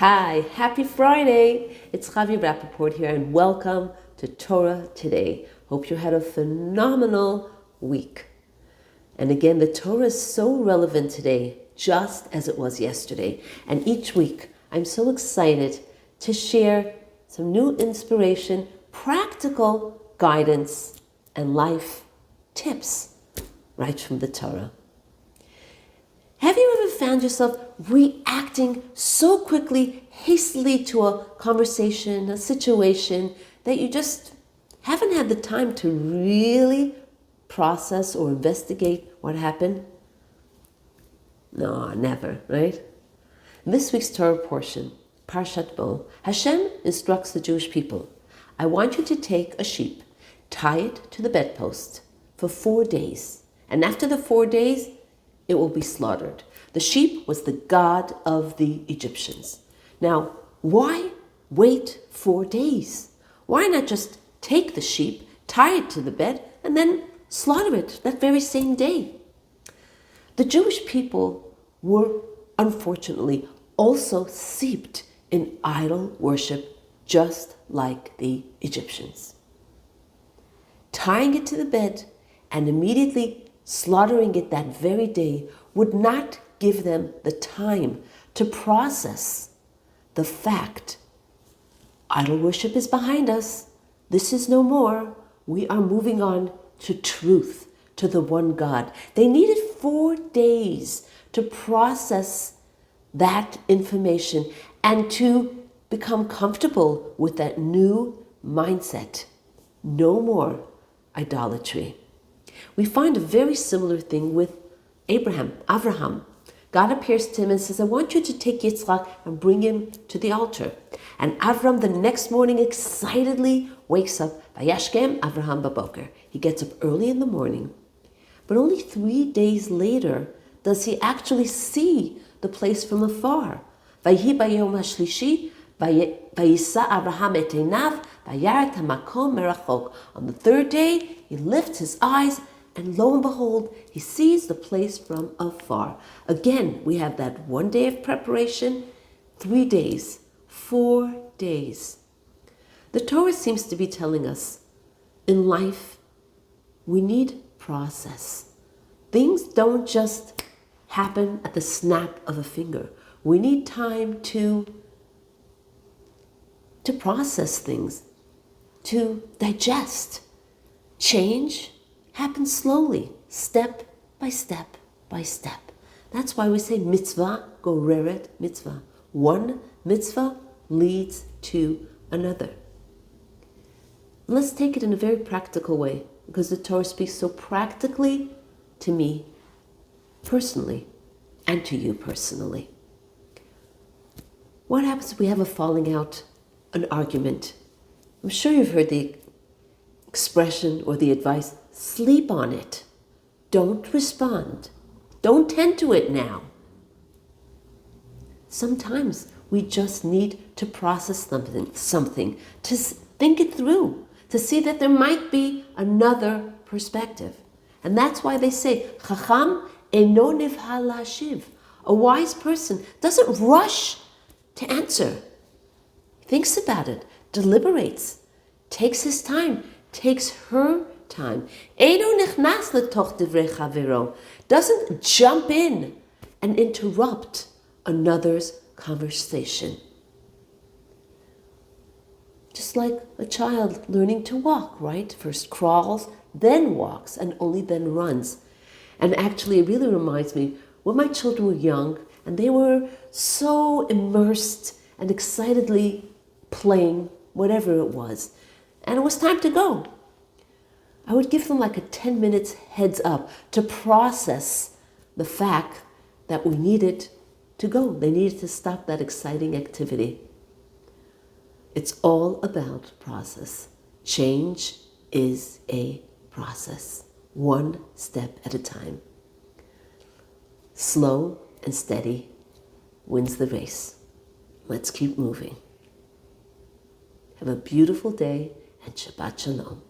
Hi, happy Friday. It's Javi Rappaport here and welcome to Torah Today. Hope you had a phenomenal week. And again, the Torah is so relevant today, just as it was yesterday. And each week, I'm so excited to share some new inspiration, practical guidance, and life tips right from the Torah. Have you ever found yourself reacting so quickly, hastily to a conversation, a situation, that you just haven't had the time to really process or investigate what happened? No, never, right? In this week's Torah portion, Parshat Bo, Hashem instructs the Jewish people, I want you to take a sheep, tie it to the bedpost for 4 days, and after the 4 days, it will be slaughtered. The sheep was the god of the Egyptians. Now, why wait 4 days? Why not just take the sheep, tie it to the bed, and then slaughter it that very same day? The Jewish people were, unfortunately, also steeped in idol worship, just like the Egyptians. Tying it to the bed and immediately slaughtering it that very day would not give them the time to process the fact idol worship is behind us. This is no more. We are moving on to truth, to the one God. They needed 4 days to process that information and to become comfortable with that new mindset. No more idolatry. We find a very similar thing with Avraham. God appears to him and says, I want you to take Yitzchak and bring him to the altar. And Avram the next morning excitedly wakes up. Vayashkem Avraham baboker. He gets up early in the morning. But only 3 days later does he actually see the place from afar. Vayhi bayom hashlishi, vayisa Avraham et einav, vayaret hamakom merachok. On the 3rd day, he lifts his eyes, and lo and behold, he sees the place from afar. Again, we have that 1 day of preparation, 3 days, 4 days. The Torah seems to be telling us, in life, we need process. Things don't just happen at the snap of a finger. We need time to process things, to digest. Change happens slowly, step by step by step. That's why we say mitzvah goreret mitzvah. One mitzvah leads to another. Let's take it in a very practical way, because the Torah speaks so practically to me personally and to you personally. What happens if we have a falling out, an argument? I'm sure you've heard the expression or the advice, sleep on it. Don't respond. Don't tend to it now. Sometimes we just need to process something, to think it through, to see that there might be another perspective. And that's why they say, Chacham eino nivhal lashiv. A wise person doesn't rush to answer. Thinks about it, deliberates, takes his time, takes her time. Eino nichnas letoch divrei chavero. Doesn't jump in and interrupt another's conversation. Just like a child learning to walk, right? First crawls, then walks, and only then runs. And actually, it really reminds me, when my children were young, and they were so immersed and excitedly playing whatever it was, and it was time to go, I would give them like a 10 minutes heads up to process the fact that we needed to go. They needed to stop that exciting activity. It's all about process. Change is a process, one step at a time. Slow and steady wins the race. Let's keep moving. Have a beautiful day and Shabbat Shalom.